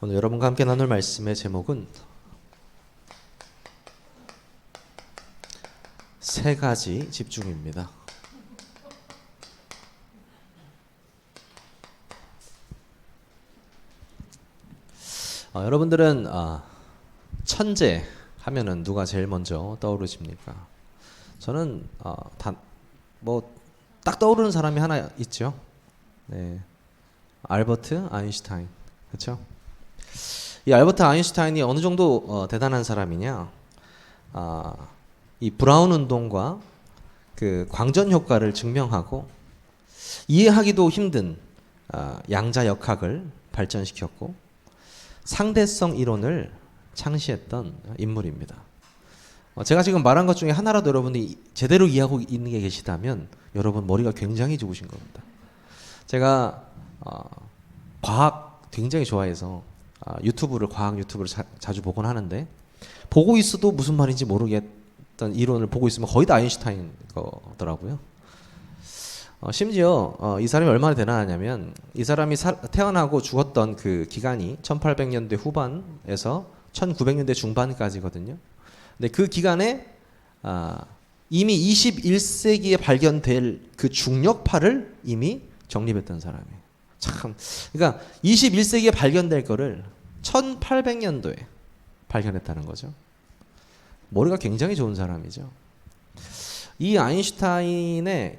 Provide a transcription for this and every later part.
오늘 여러분과 함께 나눌 말씀의 제목은 세 가지 집중입니다. 여러분들은 천재 하면은 누가 제일 먼저 떠오르십니까? 저는 딱 떠오르는 사람이 하나 있죠. 네, 알버트 아인슈타인. 그렇죠? 이 알버트 아인슈타인이 어느 정도 대단한 사람이냐? 이 브라운 운동과 그 광전 효과를 증명하고 이해하기도 힘든 양자역학을 발전시켰고 상대성 이론을 창시했던 인물입니다. 제가 지금 말한 것 중에 하나라도 여러분들이 제대로 이해하고 있는 게 계시다면 여러분 머리가 굉장히 좋으신 겁니다. 제가 과학 굉장히 좋아해서 과학 유튜브를 자주 보곤 하는데 보고 있어도 무슨 말인지 모르겠던 이론을 보고 있으면 거의 다 아인슈타인 거더라고요. 심지어 이 사람이 얼마나 대단하냐면 이 사람이 태어나고 죽었던 그 기간이 1800년대 후반에서 1900년대 중반까지거든요. 근데 그 기간에 이미 21세기에 발견될 그 중력파를 이미 정립했던 사람이에요. 참, 그러니까 21세기에 발견될 거를 1800년도에 발견했다는 거죠. 머리가 굉장히 좋은 사람이죠. 이 아인슈타인의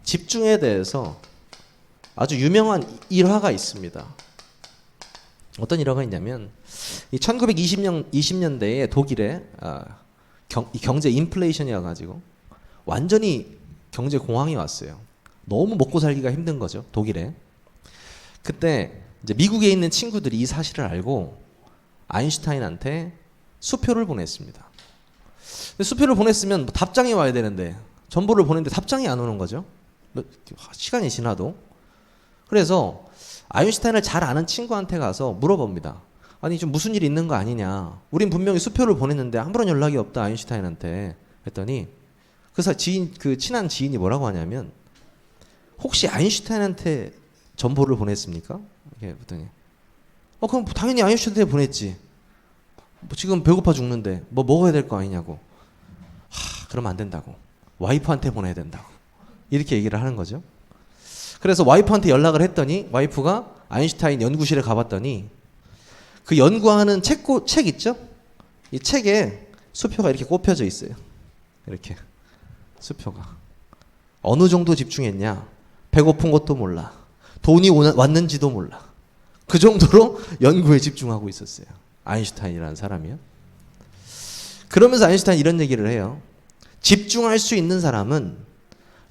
집중에 대해서 아주 유명한 일화가 있습니다. 어떤 일화가 있냐면 이 1920년대에 독일에 경제 인플레이션이어 가지고 완전히 경제 공황이 왔어요. 너무 먹고 살기가 힘든 거죠, 독일에. 그때 이제 미국에 있는 친구들이 이 사실을 알고 아인슈타인한테 수표를 보냈습니다. 수표를 보냈으면 답장이 와야 되는데 정보를 보냈는데 답장이 안 오는 거죠. 시간이 지나도. 그래서 아인슈타인을 잘 아는 친구한테 가서 물어봅니다. 아니 좀 무슨 일이 있는 거 아니냐. 우린 분명히 수표를 보냈는데 아무런 연락이 없다 아인슈타인한테. 했더니 그 친한 지인이 뭐라고 하냐면 혹시 아인슈타인한테 정보를 보냈습니까? 이렇게 했더니 그럼 당연히 아인슈타인한테 보냈지. 지금 배고파 죽는데 먹어야 될 거 아니냐고. 그러면 안 된다고. 와이프한테 보내야 된다고. 이렇게 얘기를 하는 거죠. 그래서 와이프한테 연락을 했더니 와이프가 아인슈타인 연구실에 가봤더니 그 연구하는 책 있죠? 이 책에 수표가 이렇게 꼽혀져 있어요. 이렇게 수표가. 어느 정도 집중했냐? 배고픈 것도 몰라. 돈이 왔는지도 몰라. 그 정도로 연구에 집중하고 있었어요. 아인슈타인이라는 사람이요. 그러면서 아인슈타인 이런 얘기를 해요. 집중할 수 있는 사람은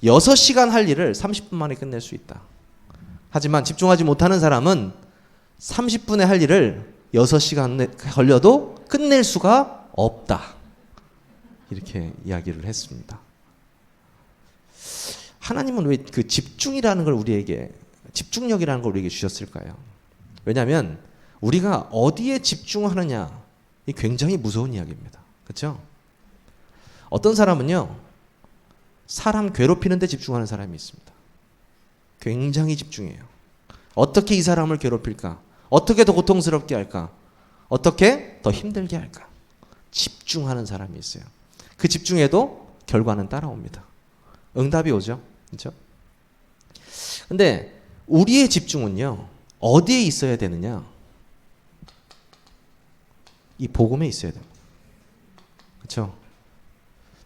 6시간 할 일을 30분 만에 끝낼 수 있다. 하지만 집중하지 못하는 사람은 30분에 할 일을 6시간 걸려도 끝낼 수가 없다. 이렇게 이야기를 했습니다. 하나님은 왜 그 집중력이라는 걸 우리에게 주셨을까요? 왜냐하면 우리가 어디에 집중하느냐 이 굉장히 무서운 이야기입니다. 그렇죠? 어떤 사람은요 사람 괴롭히는 데 집중하는 사람이 있습니다. 굉장히 집중해요. 어떻게 이 사람을 괴롭힐까? 어떻게 더 고통스럽게 할까? 어떻게 더 힘들게 할까? 집중하는 사람이 있어요. 그 집중에도 결과는 따라옵니다. 응답이 오죠. 그렇죠? 근데 우리의 집중은요 어디에 있어야 되느냐? 이 복음에 있어야 됩니다. 그렇죠?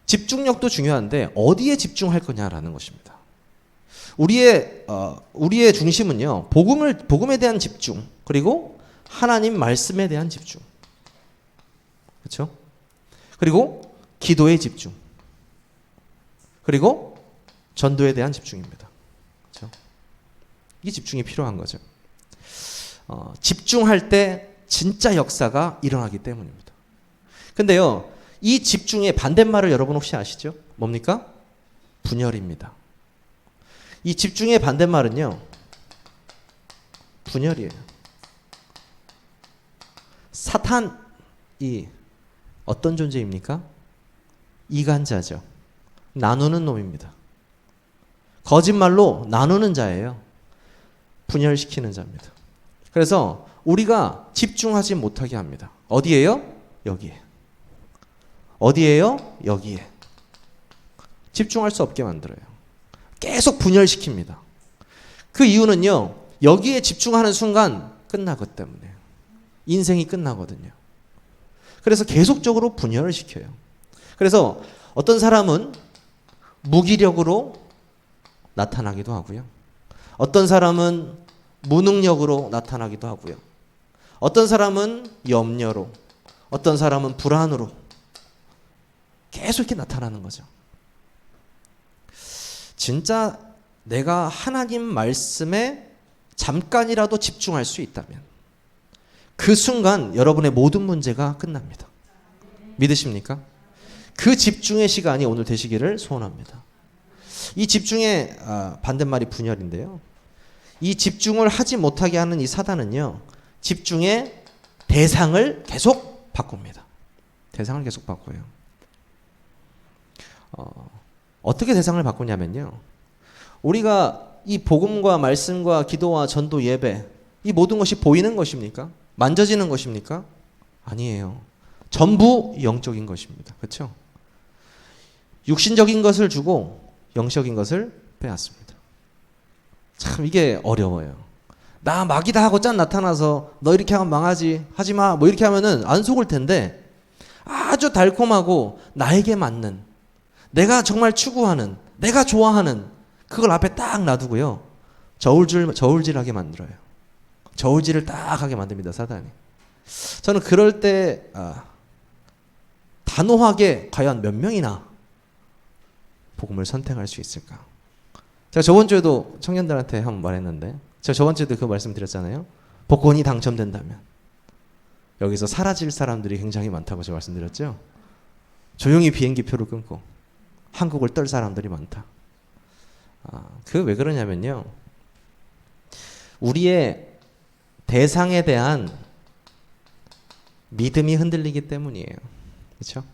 집중력도 중요한데 어디에 집중할 거냐라는 것입니다. 우리의 중심은요 복음에 대한 집중 그리고 하나님 말씀에 대한 집중. 그렇죠? 그리고 기도에 집중. 그리고 전도에 대한 집중입니다. 그렇죠? 이게 집중이 필요한 거죠. 집중할 때 진짜 역사가 일어나기 때문입니다. 근데요, 이 집중의 반대말을 여러분 혹시 아시죠? 뭡니까? 분열입니다. 이 집중의 반대말은요, 분열이에요. 사탄이 어떤 존재입니까? 이간자죠. 나누는 놈입니다. 거짓말로 나누는 자예요. 분열시키는 자입니다. 그래서 우리가 집중하지 못하게 합니다. 어디에요? 여기에. 어디에요? 여기에. 집중할 수 없게 만들어요. 계속 분열시킵니다. 그 이유는요, 여기에 집중하는 순간 끝나기 때문에. 인생이 끝나거든요. 그래서 계속적으로 분열을 시켜요. 그래서 어떤 사람은 무기력으로 나타나기도 하고요. 어떤 사람은 무능력으로 나타나기도 하고요. 어떤 사람은 염려로, 어떤 사람은 불안으로 계속 이렇게 나타나는 거죠. 진짜 내가 하나님 말씀에 잠깐이라도 집중할 수 있다면 그 순간 여러분의 모든 문제가 끝납니다. 믿으십니까? 그 집중의 시간이 오늘 되시기를 소원합니다. 이 집중의 반대말이 분열인데요. 이 집중을 하지 못하게 하는 이 사단은요, 집중의 대상을 계속 바꿉니다. 대상을 계속 바꿔요. 어떻게 대상을 바꾸냐면요, 우리가 이 복음과 말씀과 기도와 전도 예배, 이 모든 것이 보이는 것입니까? 만져지는 것입니까? 아니에요. 전부 영적인 것입니다. 그렇죠? 육신적인 것을 주고 영적인 것을 빼앗습니다. 참 이게 어려워요. 나 마귀다 하고 짠 나타나서 너 이렇게 하면 망하지, 하지마, 뭐 이렇게 하면은 안 속을 텐데, 아주 달콤하고 나에게 맞는, 내가 추구하는, 내가 좋아하는 그걸 앞에 딱 놔두고요, 저울질하게 만들어요. 저울질을 딱 하게 만듭니다, 사단이. 저는 그럴 때 단호하게 과연 몇 명이나 복음을 선택할 수 있을까? 제가 저번 주에도 청년들한테 한번 말했는데, 제가 저번 주에도 그 말씀 드렸잖아요. 복권이 당첨된다면 여기서 사라질 사람들이 굉장히 많다고 제가 말씀드렸죠. 조용히 비행기표를 끊고 한국을 떨 사람들이 많다. 그 왜 그러냐면요, 우리의 대상에 대한 믿음이 흔들리기 때문이에요. 그렇죠?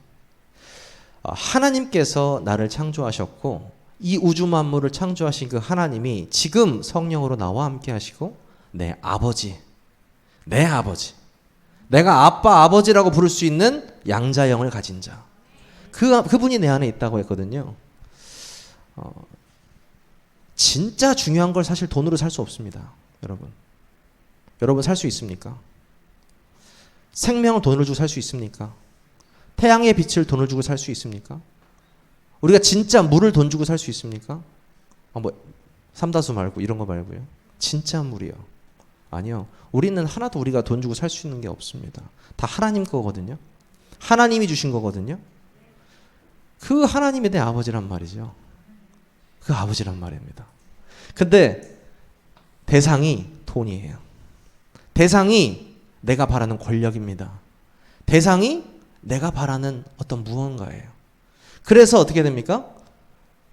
하나님께서 나를 창조하셨고 이 우주 만물을 창조하신 그 하나님이 지금 성령으로 나와 함께 하시고 내 아버지, 내가 아빠, 아버지라고 부를 수 있는 양자형을 가진 자, 그분이 내 안에 있다고 했거든요. 진짜 중요한 걸 사실 돈으로 살 수 없습니다. 여러분 살 수 있습니까? 생명을 돈을 주고 살 수 있습니까? 태양의 빛을 돈을 주고 살 수 있습니까? 우리가 진짜 물을 돈 주고 살 수 있습니까? 삼다수 말고 이런 거 말고요. 진짜 물이요. 아니요. 우리는 하나도 우리가 돈 주고 살 수 있는 게 없습니다. 다 하나님 거거든요. 하나님이 주신 거거든요. 그 하나님이 내 아버지란 말이죠. 그 아버지란 말입니다. 근데 대상이 돈이에요. 대상이 내가 바라는 권력입니다. 대상이 내가 바라는 어떤 무언가예요. 그래서 어떻게 됩니까?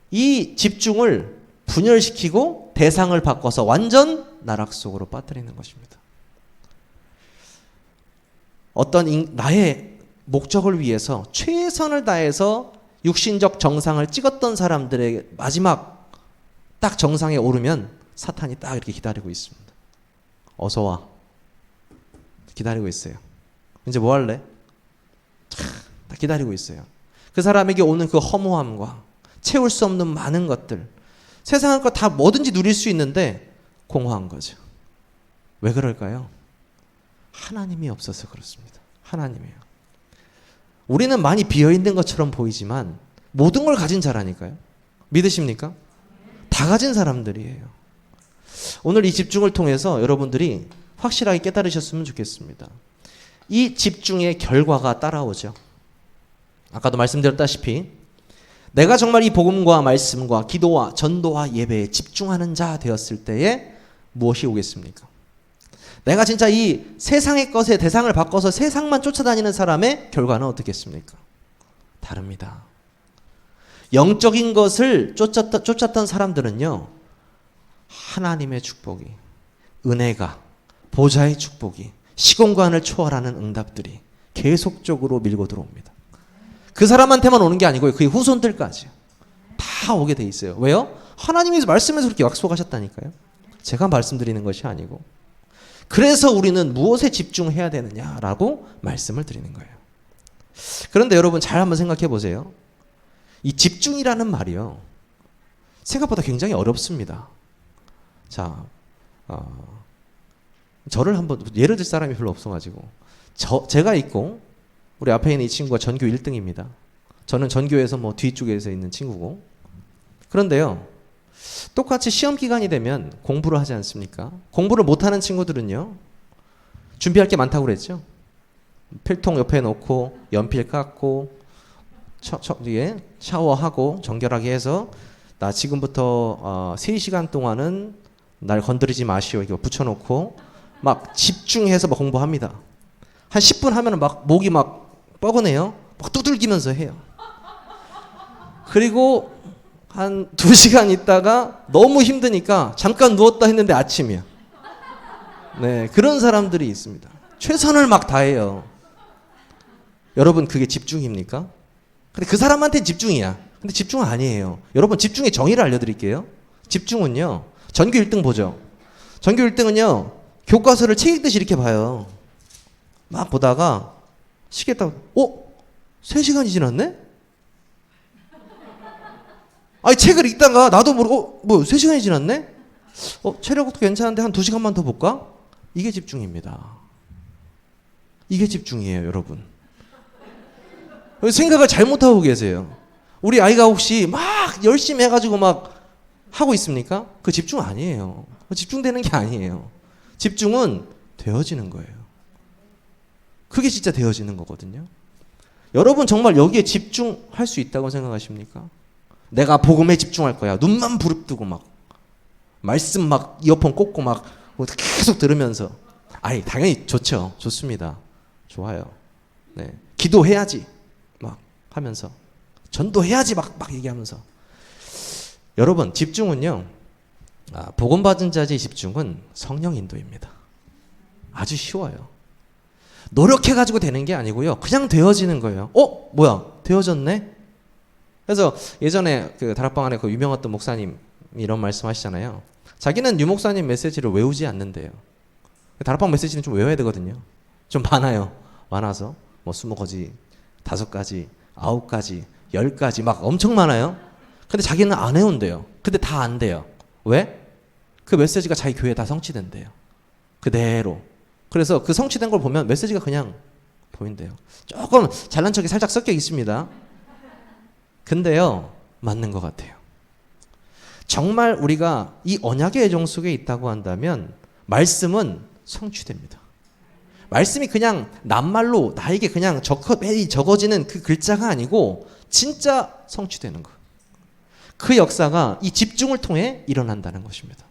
이 집중을 분열시키고 대상을 바꿔서 완전 나락 속으로 빠뜨리는 것입니다. 어떤 나의 목적을 위해서 최선을 다해서 육신적 정상을 찍었던 사람들의 마지막 딱 정상에 오르면 사탄이 딱 이렇게 기다리고 있습니다. 어서 와. 기다리고 있어요. 이제 뭐 할래? 딱 기다리고 있어요. 그 사람에게 오는 그 허무함과 채울 수 없는 많은 것들, 세상의 것 다 뭐든지 누릴 수 있는데 공허한 거죠. 왜 그럴까요? 하나님이 없어서 그렇습니다. 하나님이에요. 우리는 많이 비어있는 것처럼 보이지만 모든 걸 가진 자라니까요. 믿으십니까? 다 가진 사람들이에요. 오늘 이 집중을 통해서 여러분들이 확실하게 깨달으셨으면 좋겠습니다. 이 집중의 결과가 따라오죠. 아까도 말씀드렸다시피 내가 정말 이 복음과 말씀과 기도와 전도와 예배에 집중하는 자 되었을 때에 무엇이 오겠습니까? 내가 진짜 이 세상의 것에 대상을 바꿔서 세상만 쫓아다니는 사람의 결과는 어떻겠습니까? 다릅니다. 영적인 것을 쫓았던 사람들은요, 하나님의 축복이, 은혜가, 보좌의 축복이, 시공간을 초월하는 응답들이 계속적으로 밀고 들어옵니다. 그 사람한테만 오는 게 아니고요, 그의 후손들까지 다 오게 돼 있어요. 왜요? 하나님이 말씀에서 그렇게 약속하셨다니까요. 제가 말씀드리는 것이 아니고. 그래서 우리는 무엇에 집중해야 되느냐라고 말씀을 드리는 거예요. 그런데 여러분 잘 한번 생각해 보세요. 이 집중이라는 말이요. 생각보다 굉장히 어렵습니다. 자, 저를 한번 예를 들 사람이 별로 없어가지고 제가 있고 우리 앞에 있는 이 친구가 전교 1등입니다. 저는 전교에서 뭐 뒤쪽에서 있는 친구고. 그런데요. 똑같이 시험 기간이 되면 공부를 하지 않습니까? 공부를 못하는 친구들은요. 준비할 게 많다고 그랬죠. 필통 옆에 놓고 연필 깎고 샤워하고 정결하게 해서 나 지금부터 3시간 동안은 날 건드리지 마시오 이거 붙여놓고 막 집중해서 막 공부합니다. 한 10분 하면 막 목이 막 뻐근해요. 막 두들기면서 해요. 그리고 한 2시간 있다가 너무 힘드니까 잠깐 누웠다 했는데 아침이야. 네, 그런 사람들이 있습니다. 최선을 막 다해요. 여러분 그게 집중입니까? 근데 그 사람한테는 집중이야. 근데 집중은 아니에요. 여러분 집중의 정의를 알려드릴게요. 집중은요. 전교 1등 보죠. 전교 1등은요. 교과서를 책 읽듯이 이렇게 봐요. 막 보다가 시계 딱 3시간이 지났네? 아니 책을 읽다가 나도 모르고 3시간이 지났네? 체력도 괜찮은데 한 2시간만 더 볼까? 이게 집중입니다. 이게 집중이에요, 여러분. 생각을 잘못하고 계세요. 우리 아이가 혹시 막 열심히 해가지고 막 하고 있습니까? 그 집중 아니에요. 집중되는 게 아니에요. 집중은 되어지는 거예요. 그게 진짜 되어지는 거거든요. 여러분 정말 여기에 집중할 수 있다고 생각하십니까? 내가 복음에 집중할 거야. 눈만 부릅뜨고 막 말씀 막 이어폰 꽂고 막 계속 들으면서 아니 당연히 좋죠. 좋습니다. 좋아요. 네. 기도해야지 막 하면서 전도해야지 막 얘기하면서 여러분 집중은요. 복음 받은 자의 집중은 성령 인도입니다. 아주 쉬워요. 노력해가지고 되는 게 아니고요. 그냥 되어지는 거예요. 뭐야 되어졌네. 그래서 예전에 그 다락방 안에 그 유명했던 목사님 이런 말씀하시잖아요. 자기는 유 목사님 메시지를 외우지 않는데요. 다락방 메시지는 좀 외워야 되거든요. 좀 많아서 뭐 20가지, 5가지, 9가지, 10가지 막 엄청 많아요. 근데 자기는 안 외운대요. 근데 다 안 돼요. 왜? 그 메시지가 자기 교회에 다 성취된대요. 그대로. 그래서 그 성취된 걸 보면 메시지가 그냥 보인대요. 조금 잘난 척이 살짝 섞여 있습니다. 근데요, 맞는 것 같아요. 정말 우리가 이 언약의 애정 속에 있다고 한다면 말씀은 성취됩니다. 말씀이 그냥 낱말로 나에게 그냥 매일 적어지는 그 글자가 아니고 진짜 성취되는 것. 그 역사가 이 집중을 통해 일어난다는 것입니다.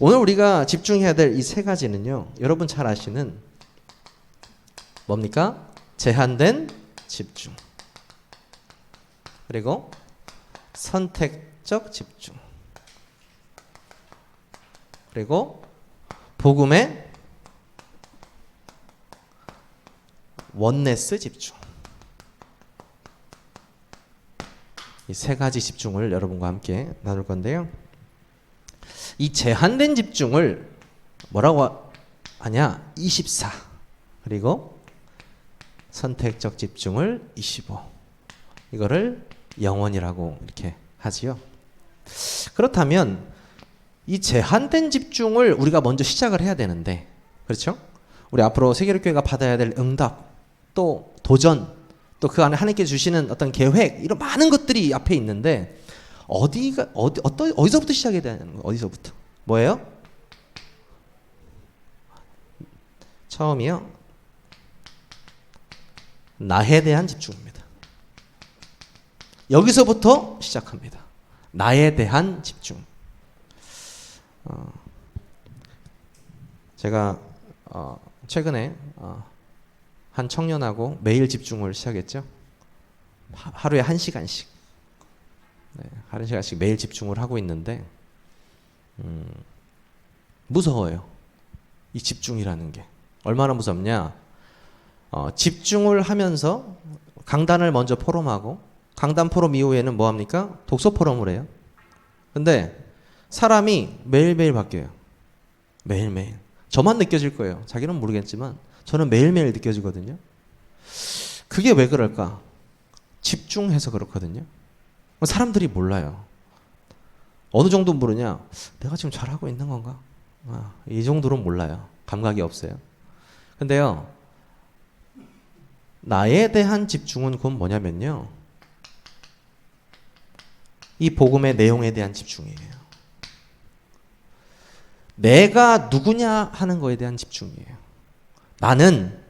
오늘 우리가 집중해야 될 이 3가지는요. 여러분 잘 아시는 뭡니까? 제한된 집중. 그리고 선택적 집중. 그리고 복음의 원네스 집중. 이 3가지 집중을 여러분과 함께 나눌 건데요. 이 제한된 집중을 뭐라고 하냐? 24. 그리고 선택적 집중을 25. 이거를 영원이라고 이렇게 하지요. 그렇다면 이 제한된 집중을 우리가 먼저 시작을 해야 되는데, 그렇죠? 우리 앞으로 세계교회가 받아야 될 응답, 또 도전, 또 그 안에 하나님께 주시는 어떤 계획, 이런 많은 것들이 앞에 있는데 어디서부터 시작해야 되는 거예요? 어디서부터? 뭐예요? 처음이요. 나에 대한 집중입니다. 여기서부터 시작합니다. 나에 대한 집중. 제가 최근에 한 청년하고 매일 집중을 시작했죠. 하루에 1시간씩. 네, 1시간씩 매일 집중을 하고 있는데 무서워요. 이 집중이라는 게. 얼마나 무섭냐. 집중을 하면서 강단을 먼저 포럼하고 강단 포럼 이후에는 뭐합니까? 독서 포럼을 해요. 근데 사람이 매일매일 바뀌어요. 매일매일. 저만 느껴질 거예요. 자기는 모르겠지만 저는 매일매일 느껴지거든요. 그게 왜 그럴까? 집중해서 그렇거든요. 사람들이 몰라요. 어느 정도 모르냐? 내가 지금 잘하고 있는 건가? 이 정도로 몰라요. 감각이 없어요. 근데요, 나에 대한 집중은 그건 뭐냐면요, 이 복음의 내용에 대한 집중이에요. 내가 누구냐 하는 거에 대한 집중이에요. 나는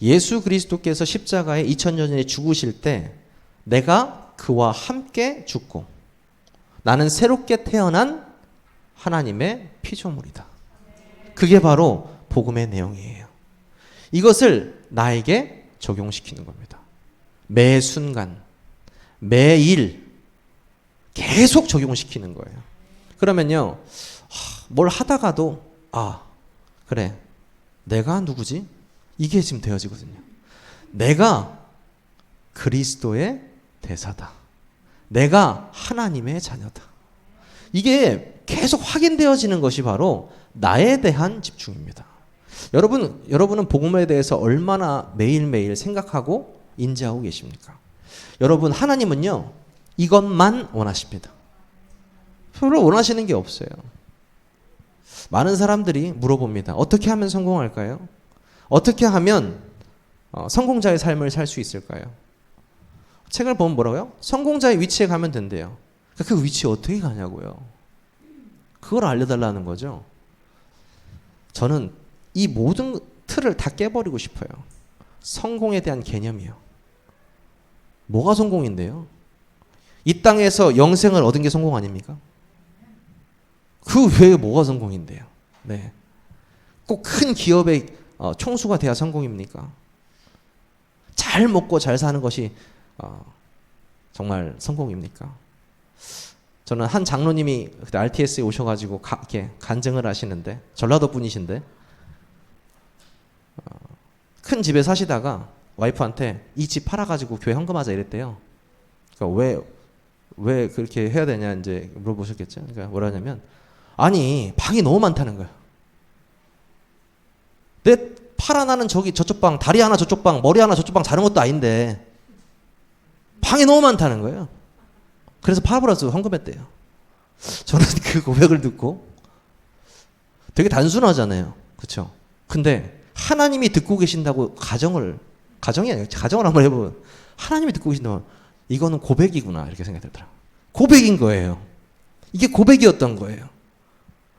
예수 그리스도께서 십자가에 2000년 전에 죽으실 때 내가 그와 함께 죽고 나는 새롭게 태어난 하나님의 피조물이다. 그게 바로 복음의 내용이에요. 이것을 나에게 적용시키는 겁니다. 매 순간, 매일 계속 적용시키는 거예요. 그러면요, 뭘 하다가도 그래, 내가 누구지? 이게 지금 되어지거든요. 내가 그리스도의 대사다. 내가 하나님의 자녀다. 이게 계속 확인되어지는 것이 바로 나에 대한 집중입니다. 여러분은 복음에 대해서 얼마나 매일매일 생각하고 인지하고 계십니까? 여러분, 하나님은요, 이것만 원하십니다. 별로 원하시는 게 없어요. 많은 사람들이 물어봅니다. 어떻게 하면 성공할까요? 어떻게 하면 성공자의 삶을 살 수 있을까요? 책을 보면 뭐라고요? 성공자의 위치에 가면 된대요. 그 위치에 어떻게 가냐고요. 그걸 알려달라는 거죠. 저는 이 모든 틀을 다 깨버리고 싶어요. 성공에 대한 개념이요. 뭐가 성공인데요? 이 땅에서 영생을 얻은 게 성공 아닙니까? 그 외에 뭐가 성공인데요? 네. 꼭 큰 기업의 총수가 돼야 성공입니까? 잘 먹고 잘 사는 것이 정말 성공입니까? 저는 한 장로님이 그때 RTS에 오셔가지고 이렇게 간증을 하시는데, 전라도 분이신데, 큰 집에 사시다가 와이프한테 이 집 팔아가지고 교회 헌금하자 이랬대요. 그러니까 왜 그렇게 해야 되냐 이제 물어보셨겠죠. 그러니까 뭐라 하냐면, 아니 방이 너무 많다는 거야. 내 팔 하나는 저쪽 방, 다리 하나 저쪽 방, 머리 하나 저쪽 방 자는 것도 아닌데 방이 너무 많다는 거예요. 그래서 팔아버려서 헌금했대요. 저는 그 고백을 듣고 되게 단순하잖아요. 그렇죠? 근데 하나님이 듣고 계신다고 가정이 아니에요. 가정을 한번 해보면 하나님이 듣고 계신다면 이거는 고백이구나 이렇게 생각이 들더라고요. 고백인 거예요. 이게 고백이었던 거예요.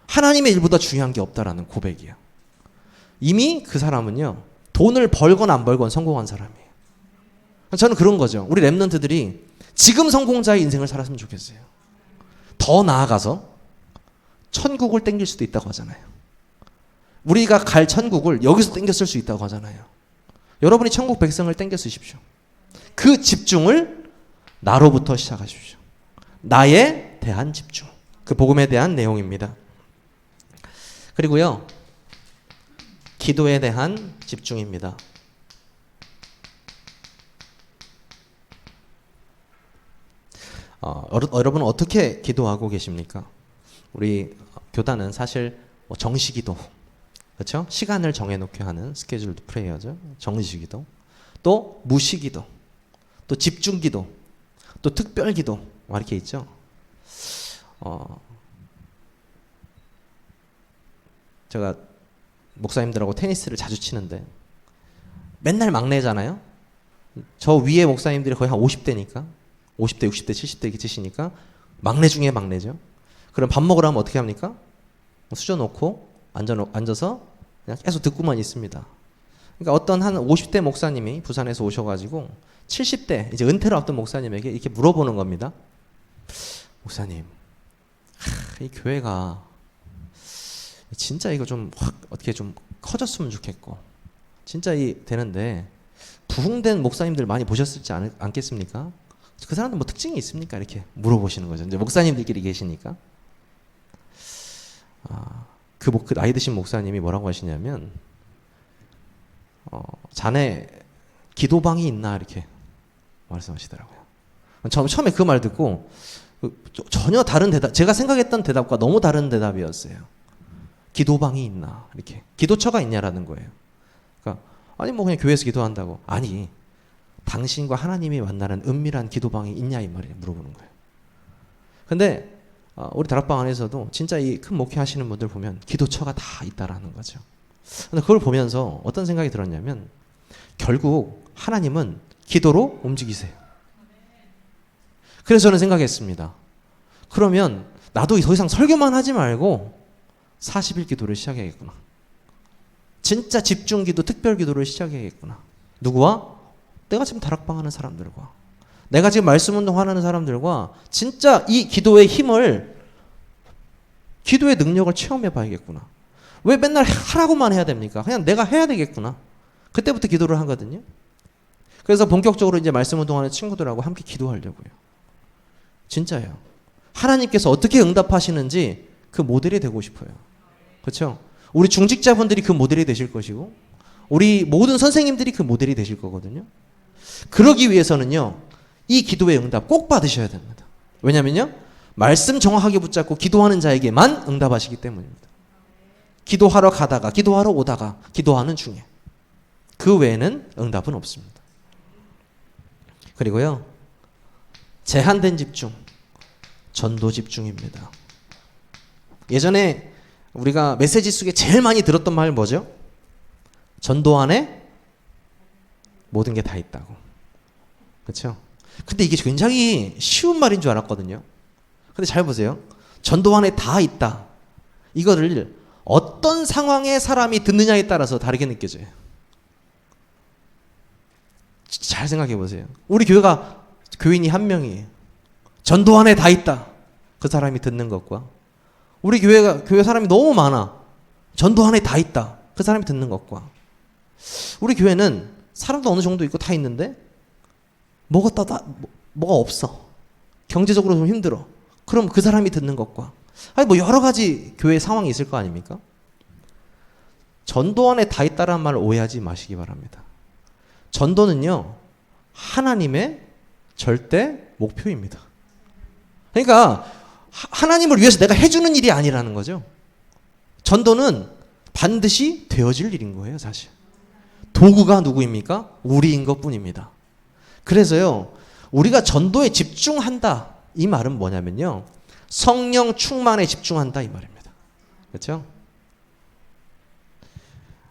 하나님의 일보다 중요한 게 없다라는 고백이에요. 이미 그 사람은요, 돈을 벌건 안 벌건 성공한 사람이에요. 저는 그런 거죠. 우리 랩런트들이 지금 성공자의 인생을 살았으면 좋겠어요. 더 나아가서 천국을 땡길 수도 있다고 하잖아요. 우리가 갈 천국을 여기서 땡겼을 수 있다고 하잖아요. 여러분이 천국 백성을 땡겨 쓰십시오. 그 집중을 나로부터 시작하십시오. 나에 대한 집중. 그 복음에 대한 내용입니다. 그리고요, 기도에 대한 집중입니다. 여러분은 어떻게 기도하고 계십니까? 우리 교단은 사실 정시기도, 그렇죠? 시간을 정해놓게 하는 스케줄드 프레이어죠. 정시기도, 또 무시기도, 또 집중기도, 또 특별기도 이렇게 있죠. 제가 목사님들하고 테니스를 자주 치는데 맨날 막내잖아요. 저 위에 목사님들이 거의 한 50대니까 50대, 60대, 70대 이렇게 치시니까 막내 중에 막내죠. 그럼 밥 먹으러 하면 어떻게 합니까? 수저 놓고 앉아서 그냥 계속 듣고만 있습니다. 그러니까 어떤 한 50대 목사님이 부산에서 오셔가지고 70대 이제 은퇴를 앞둔 목사님에게 이렇게 물어보는 겁니다. 목사님, 이 교회가 진짜 이거 좀 확 어떻게 좀 커졌으면 좋겠고 진짜 되는데 부흥된 목사님들 많이 보셨을지 않겠습니까? 그 사람들 뭐 특징이 있습니까? 이렇게 물어보시는 거죠. 이제 목사님들끼리 계시니까. 그 나이 드신 목사님이 뭐라고 하시냐면, 자네 기도방이 있나 이렇게 말씀하시더라고요. 처음에 그 말 듣고 전혀 다른 대답, 제가 생각했던 대답과 너무 다른 대답이었어요. 기도방이 있나? 이렇게. 기도처가 있냐라는 거예요. 그러니까 아니 뭐 그냥 교회에서 기도한다고. 아니, 당신과 하나님이 만나는 은밀한 기도방이 있냐 이 말이에요. 물어보는 거예요. 근데 우리 다락방 안에서도 진짜 이 큰 목회 하시는 분들 보면 기도처가 다 있다라는 거죠. 근데 그걸 보면서 어떤 생각이 들었냐면 결국 하나님은 기도로 움직이세요. 그래서 저는 생각했습니다. 그러면 나도 더 이상 설교만 하지 말고 40일 기도를 시작해야겠구나. 진짜 집중 기도, 특별 기도를 시작해야겠구나. 누구와? 내가 지금 다락방 하는 사람들과, 내가 지금 말씀 운동 하는 사람들과 진짜 이 기도의 힘을, 기도의 능력을 체험해 봐야겠구나. 왜 맨날 하라고만 해야 됩니까? 그냥 내가 해야 되겠구나. 그때부터 기도를 하거든요. 그래서 본격적으로 이제 말씀 운동하는 친구들하고 함께 기도하려고요. 진짜예요. 하나님께서 어떻게 응답하시는지 그 모델이 되고 싶어요. 그렇죠? 우리 중직자분들이 그 모델이 되실 것이고 우리 모든 선생님들이 그 모델이 되실 거거든요. 그러기 위해서는요, 이 기도의 응답 꼭 받으셔야 됩니다. 왜냐면요, 말씀 정확하게 붙잡고 기도하는 자에게만 응답하시기 때문입니다. 기도하러 가다가, 기도하러 오다가, 기도하는 중에. 그 외에는 응답은 없습니다. 그리고요, 제한된 집중, 전도 집중입니다. 예전에 우리가 메시지 속에 제일 많이 들었던 말 뭐죠? 전도 안에 모든 게 다 있다고. 그렇죠? 근데 이게 굉장히 쉬운 말인 줄 알았거든요. 근데 잘 보세요. 전도 안에 다 있다. 이거를 어떤 상황의 사람이 듣느냐에 따라서 다르게 느껴져요. 잘 생각해 보세요. 우리 교회가 교인이 한 명이에요. 전도 안에 다 있다. 그 사람이 듣는 것과 우리 교회 사람이 너무 많아. 전도 안에 다 있다. 그 사람이 듣는 것과 우리 교회는 사람도 어느 정도 있고 다 있는데 뭐가 없어. 경제적으로 좀 힘들어. 그럼 그 사람이 듣는 것과 아니 뭐 여러 가지 교회 상황이 있을 거 아닙니까? 전도 안에 다 있다라는 말을 오해하지 마시기 바랍니다. 전도는요, 하나님의 절대 목표입니다. 그러니까 하나님을 위해서 내가 해주는 일이 아니라는 거죠. 전도는 반드시 되어질 일인 거예요, 사실. 도구가 누구입니까? 우리인 것뿐입니다. 그래서요, 우리가 전도에 집중한다, 이 말은 뭐냐면요, 성령 충만에 집중한다 이 말입니다. 그렇죠?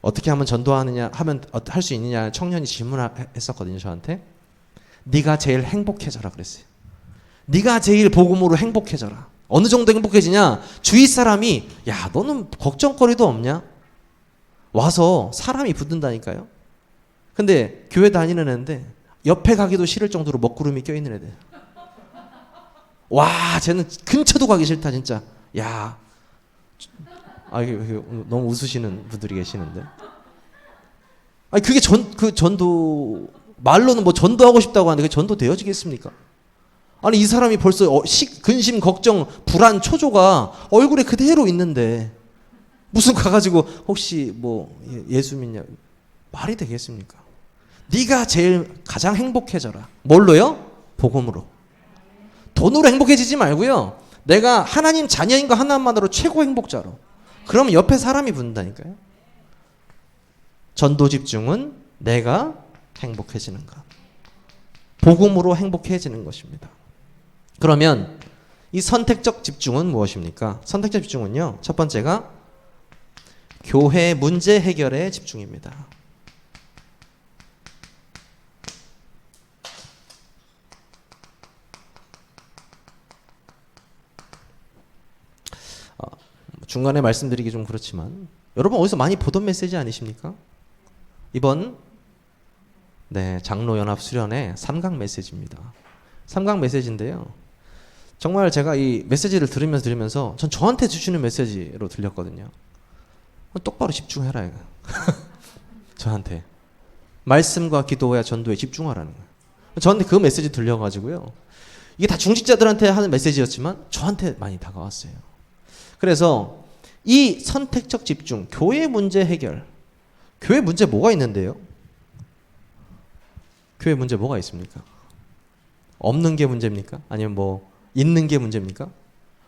어떻게 하면 전도하느냐 하면 할 수 있느냐 청년이 질문했었거든요, 저한테. 네가 제일 행복해져라 그랬어요. 네가 제일 복음으로 행복해져라. 어느 정도 행복해지냐? 주위 사람이 야, 너는 걱정거리도 없냐? 와서 사람이 붙는다니까요. 근데 교회 다니는 애인데 옆에 가기도 싫을 정도로 먹구름이 껴있는 애들. 와, 쟤는 근처도 가기 싫다 진짜. 야, 이게 너무 웃으시는 분들이 계시는데. 아니 그게 전도 말로는 뭐 전도하고 싶다고 하는데 그게 전도 되어지겠습니까? 아니 이 사람이 벌써 근심, 걱정, 불안, 초조가 얼굴에 그대로 있는데 무슨 가가지고 혹시 뭐 예수 믿냐 말이 되겠습니까? 네가 제일 가장 행복해져라. 뭘로요? 복음으로. 돈으로 행복해지지 말고요. 내가 하나님 자녀인 거 하나만으로 최고 행복자로. 그러면 옆에 사람이 붙는다니까요. 전도 집중은 내가 행복해지는 것. 복음으로 행복해지는 것입니다. 그러면 이 선택적 집중은 무엇입니까? 선택적 집중은요, 첫 번째가 교회 문제 해결에 집중입니다. 중간에 말씀드리기 좀 그렇지만 여러분 어디서 많이 보던 메시지 아니십니까? 이번 장로연합 수련회 3강 메시지입니다. 3강 메시지인데요. 정말 제가 이 메시지를 들으면서 전 저한테 주시는 메시지로 들렸거든요. 똑바로 집중해라 이거. 저한테 말씀과 기도와 전도에 집중하라는 거예요. 저한테 그 메시지 들려가지고요. 이게 다 중직자들한테 하는 메시지였지만 저한테 많이 다가왔어요. 그래서 이 선택적 집중, 교회 문제 해결. 교회 문제 뭐가 있는데요? 교회 문제 뭐가 있습니까? 없는 게 문제입니까? 아니면 뭐 있는 게 문제입니까?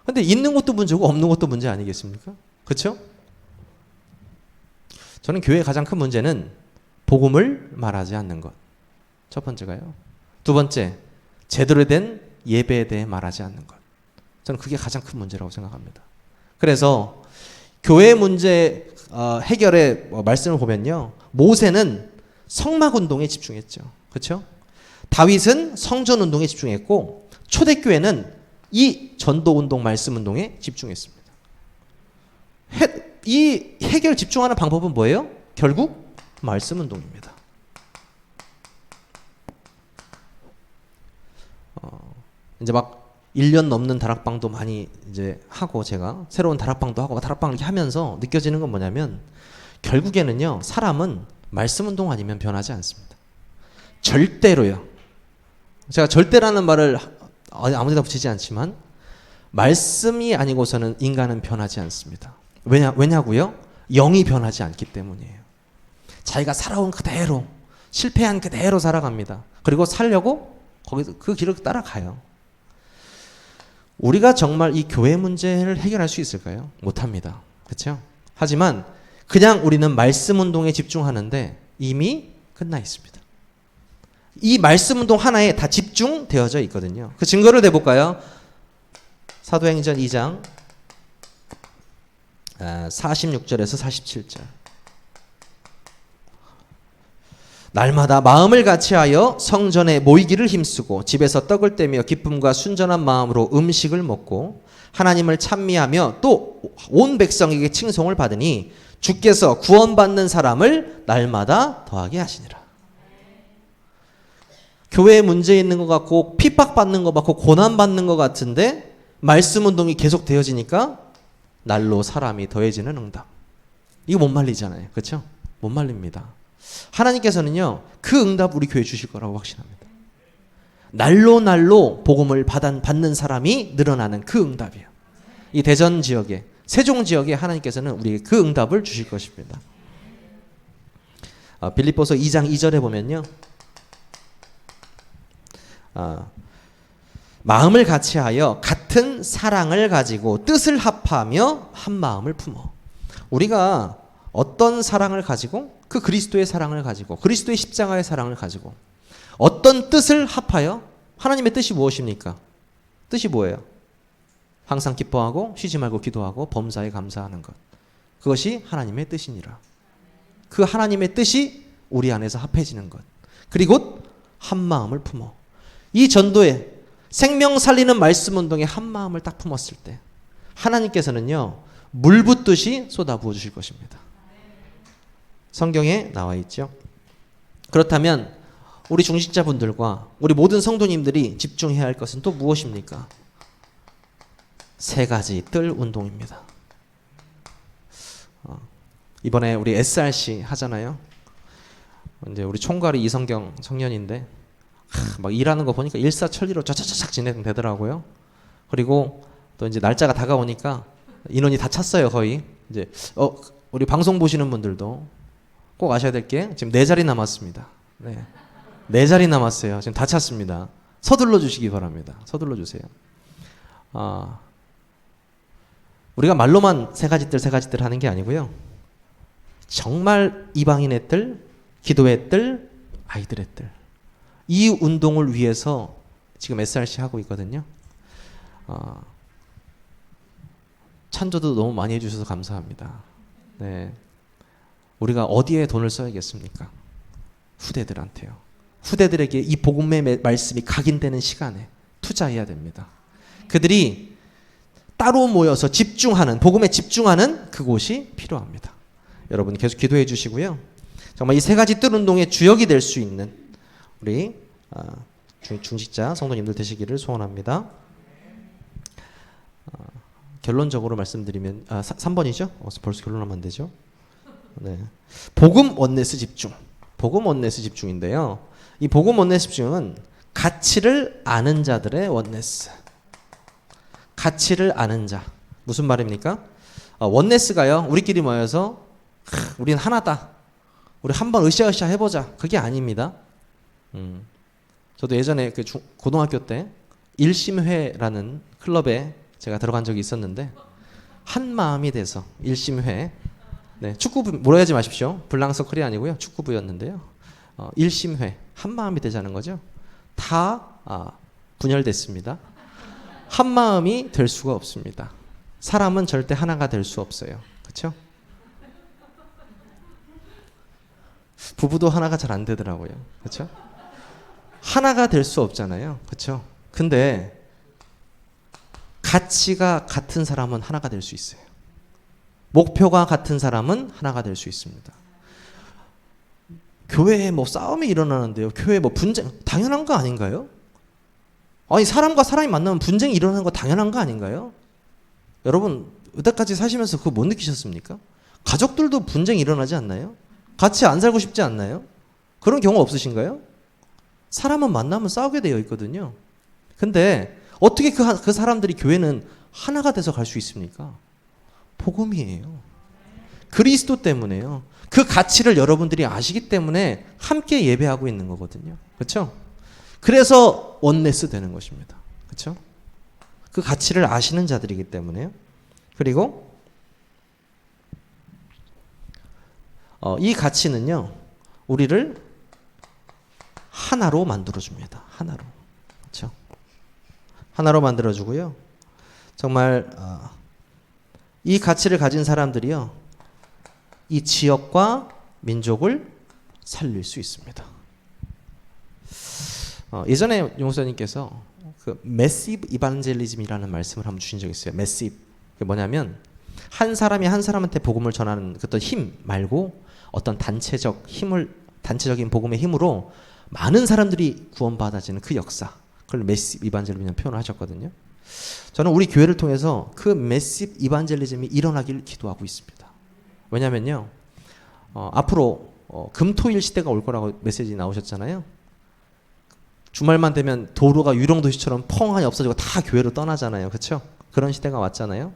근데 있는 것도 문제고 없는 것도 문제 아니겠습니까? 그렇죠? 저는 교회의 가장 큰 문제는 복음을 말하지 않는 것. 첫 번째가요. 두 번째, 제대로 된 예배에 대해 말하지 않는 것. 저는 그게 가장 큰 문제라고 생각합니다. 그래서 교회 문제 해결의 말씀을 보면요. 모세는 성막 운동에 집중했죠. 그렇죠? 다윗은 성전 운동에 집중했고 초대교회는 이 전도 운동, 말씀 운동에 집중했습니다. 이 해결 집중하는 방법은 뭐예요? 결국 말씀 운동입니다. 이제 막 1년 넘는 다락방도 많이 이제 하고 제가 새로운 다락방도 하고 다락방 이렇게 하면서 느껴지는 건 뭐냐면 결국에는요 사람은 말씀 운동 아니면 변하지 않습니다. 절대로요. 제가 절대라는 말을 아무데나 붙이지 않지만 말씀이 아니고서는 인간은 변하지 않습니다. 왜냐고요? 영이 변하지 않기 때문이에요. 자기가 살아온 그대로 실패한 그대로 살아갑니다. 그리고 살려고 거기서 그 길을 따라가요. 우리가 정말 이 교회 문제를 해결할 수 있을까요? 못합니다. 그렇죠? 하지만 그냥 우리는 말씀 운동에 집중하는데 이미 끝나 있습니다. 이 말씀 운동 하나에 다 집중되어져 있거든요. 그 증거를 대볼까요? 사도행전 2장 46절에서 47절. 날마다 마음을 같이하여 성전에 모이기를 힘쓰고 집에서 떡을 떼며 기쁨과 순전한 마음으로 음식을 먹고 하나님을 찬미하며 또 온 백성에게 칭송을 받으니 주께서 구원받는 사람을 날마다 더하게 하시니라. 교회에 문제 있는 것 같고 핍박받는 것 같고 고난받는 것 같은데 말씀 운동이 계속 되어지니까 날로 사람이 더해지는 응답. 이거 못 말리잖아요. 그렇죠? 못 말립니다. 하나님께서는요 그 응답 우리 교회 주실 거라고 확신합니다. 날로 복음을 받는 사람이 늘어나는 그 응답이에요. 이 대전 지역에 세종 지역에 하나님께서는 우리에게 그 응답을 주실 것입니다. 빌립보서 2장 2절에 보면요 마음을 같이하여 같은 사랑을 가지고 뜻을 합하며 한 마음을 품어. 우리가 어떤 사랑을 가지고 그 그리스도의 사랑을 가지고 그리스도의 십자가의 사랑을 가지고 어떤 뜻을 합하여 하나님의 뜻이 무엇입니까? 뜻이 뭐예요? 항상 기뻐하고 쉬지 말고 기도하고 범사에 감사하는 것. 그것이 하나님의 뜻이니라. 그 하나님의 뜻이 우리 안에서 합해지는 것. 그리고 한 마음을 품어. 이 전도에 생명 살리는 말씀 운동에 한 마음을 딱 품었을 때 하나님께서는요 물 붓듯이 쏟아부어 주실 것입니다. 성경에 나와 있죠. 그렇다면 우리 중직자분들과 우리 모든 성도님들이 집중해야 할 것은 또 무엇입니까? 세 가지 뜰 운동입니다. 이번에 우리 SRC 하잖아요. 이제 우리 총괄이 이성경 청년인데 막 일하는 거 보니까 일사천리로 쫙쫙쫙 진행되더라고요. 그리고 또 이제 날짜가 다가오니까 인원이 다 찼어요 거의. 이제 우리 방송 보시는 분들도 꼭 아셔야 될 게 지금 4자리 남았습니다. 네. 4자리 남았어요. 지금 다 찼습니다. 서둘러 주시기 바랍니다. 서둘러 주세요. 우리가 말로만 세 가지 뜰 하는 게 아니고요. 정말 이방인의 뜰, 기도의 뜰, 아이들의 뜰. 이 운동을 위해서 지금 SRC 하고 있거든요. 찬조도 너무 많이 해주셔서 감사합니다. 네. 우리가 어디에 돈을 써야겠습니까? 후대들한테요. 후대들에게 이 복음의 말씀이 각인되는 시간에 투자해야 됩니다. 그들이 따로 모여서 집중하는, 복음에 집중하는 그곳이 필요합니다. 여러분 계속 기도해 주시고요. 정말 이 세 가지 뜰 운동의 주역이 될 수 있는 우리 중직자 성도님들 되시기를 소원합니다. 결론적으로 말씀드리면 3번이죠? 벌써 결론하면 안 되죠? 네. 복음 원네스 집중. 복음 원네스 집중인데요. 이 복음 원네스 집중은 가치를 아는 자들의 원네스. 가치를 아는 자. 무슨 말입니까? 원네스가요. 우리끼리 모여서 우리는 하나다. 우리 한번 으쌰으쌰 해보자. 그게 아닙니다. 저도 예전에 고등학교 때 일심회라는 클럽에 제가 들어간 적이 있었는데 한 마음이 돼서 일심회, 네, 축구부 뭐라 하지 마십시오. 블랑서클이 아니고요. 축구부였는데요. 일심회, 한 마음이 되자는 거죠. 다 분열됐습니다. 한 마음이 될 수가 없습니다. 사람은 절대 하나가 될 수 없어요. 그렇죠? 부부도 하나가 잘 안 되더라고요. 그렇죠? 하나가 될 수 없잖아요. 그렇죠? 근데 가치가 같은 사람은 하나가 될 수 있어요. 목표가 같은 사람은 하나가 될 수 있습니다. 교회에 뭐 싸움이 일어나는데요. 교회에 뭐 분쟁, 당연한 거 아닌가요? 아니, 사람과 사람이 만나면 분쟁이 일어나는 거 당연한 거 아닌가요? 여러분, 여태까지 사시면서 그거 못 느끼셨습니까? 가족들도 분쟁이 일어나지 않나요? 같이 안 살고 싶지 않나요? 그런 경우 없으신가요? 사람은 만나면 싸우게 되어 있거든요. 근데 어떻게 그 사람들이 교회는 하나가 돼서 갈 수 있습니까? 복음이에요. 그리스도 때문에요. 그 가치를 여러분들이 아시기 때문에 함께 예배하고 있는 거거든요. 그렇죠? 그래서 원네스 되는 것입니다. 그렇죠? 그 가치를 아시는 자들이기 때문에요. 그리고 이 가치는요, 우리를 하나로 만들어줍니다. 하나로. 그렇죠? 하나로 만들어주고요. 정말 이 가치를 가진 사람들이요, 이 지역과 민족을 살릴 수 있습니다. 예전에 용서님께서 그 매시브 이반젤리즘이라는 말씀을 한번 주신 적이 있어요. 매시브. 그게 뭐냐면 한 사람이 한 사람한테 복음을 전하는 어떤 힘 말고 어떤 단체적인 복음의 힘으로 많은 사람들이 구원받아지는 그 역사. 그걸 매시브 이반젤리즘이라는 표현을 하셨거든요. 저는 우리 교회를 통해서 그 매시브 이반젤리즘이 일어나길 기도하고 있습니다. 왜냐면요, 앞으로 금토일 시대가 올 거라고 메시지 나오셨잖아요. 주말만 되면 도로가 유령도시처럼 펑하니 없어지고 다 교회로 떠나잖아요. 그렇죠? 그런 시대가 왔잖아요.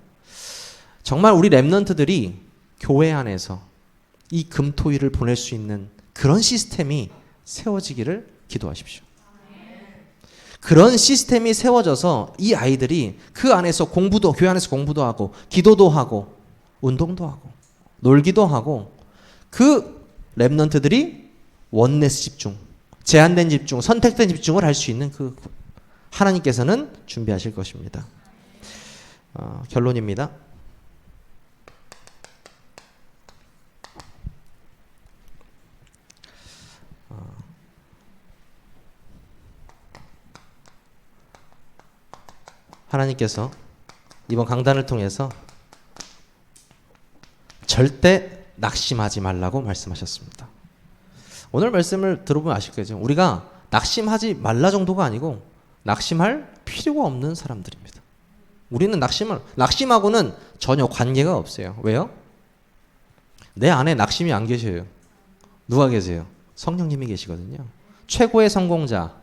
정말 우리 랩런트들이 교회 안에서 이 금토일을 보낼 수 있는 그런 시스템이 세워지기를 기도하십시오. 그런 시스템이 세워져서 이 아이들이 그 안에서 교회 안에서 공부도 하고 기도도 하고 운동도 하고 놀기도 하고, 그 랩런트들이 원네스 집중, 제한된 집중, 선택된 집중을 할 수 있는 그 하나님께서는 준비하실 것입니다. 결론입니다. 하나님께서 이번 강단을 통해서 절대 낙심하지 말라고 말씀하셨습니다. 오늘 말씀을 들어보면 아실 거죠. 우리가 낙심하지 말라 정도가 아니고 낙심할 필요가 없는 사람들입니다. 우리는 낙심하고는 전혀 관계가 없어요. 왜요? 내 안에 낙심이 안 계셔요. 누가 계세요? 성령님이 계시거든요. 최고의 성공자,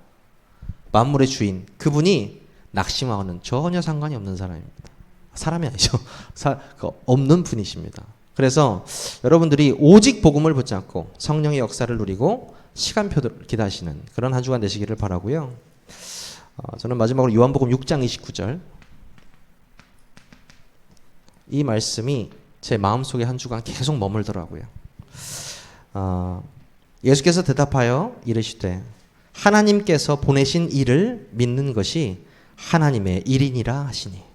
만물의 주인, 그분이 낙심하고는 전혀 상관이 없는 사람입니다. 사람이 아니죠. 없는 분이십니다. 그래서 여러분들이 오직 복음을 붙잡고 성령의 역사를 누리고 시간표를 기다시는 그런 한 주간 되시기를 바라고요. 저는 마지막으로 요한복음 6장 29절, 이 말씀이 제 마음속에 한 주간 계속 머물더라고요. 예수께서 대답하여 이르시되 하나님께서 보내신 이를 믿는 것이 하나님의 일이니라 하시니.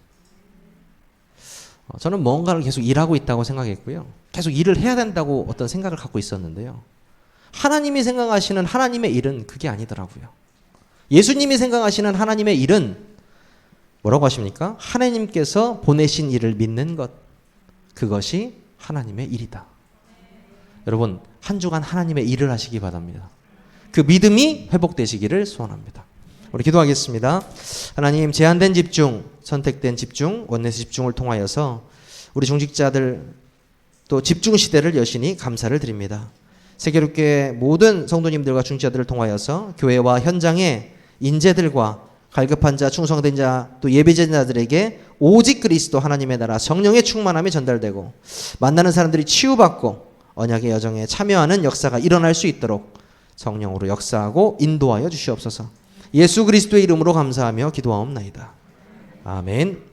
저는 뭔가를 계속 일하고 있다고 생각했고요. 계속 일을 해야 된다고 어떤 생각을 갖고 있었는데요. 하나님이 생각하시는 하나님의 일은 그게 아니더라고요. 예수님이 생각하시는 하나님의 일은 뭐라고 하십니까? 하나님께서 보내신 일을 믿는 것, 그것이 하나님의 일이다. 여러분, 한 주간 하나님의 일을 하시기 바랍니다. 그 믿음이 회복되시기를 소원합니다. 우리 기도하겠습니다. 하나님, 제한된 집중, 선택된 집중, 원네스 집중을 통하여서 우리 중직자들 또 집중 시대를 여시니 감사를 드립니다. 세계롭게 모든 성도님들과 중직자들을 통하여서 교회와 현장의 인재들과 갈급한 자, 충성된 자, 또 예배자들에게 오직 그리스도 하나님의 나라 성령의 충만함이 전달되고 만나는 사람들이 치유받고 언약의 여정에 참여하는 역사가 일어날 수 있도록 성령으로 역사하고 인도하여 주시옵소서. 예수 그리스도의 이름으로 감사하며 기도하옵나이다. 아멘.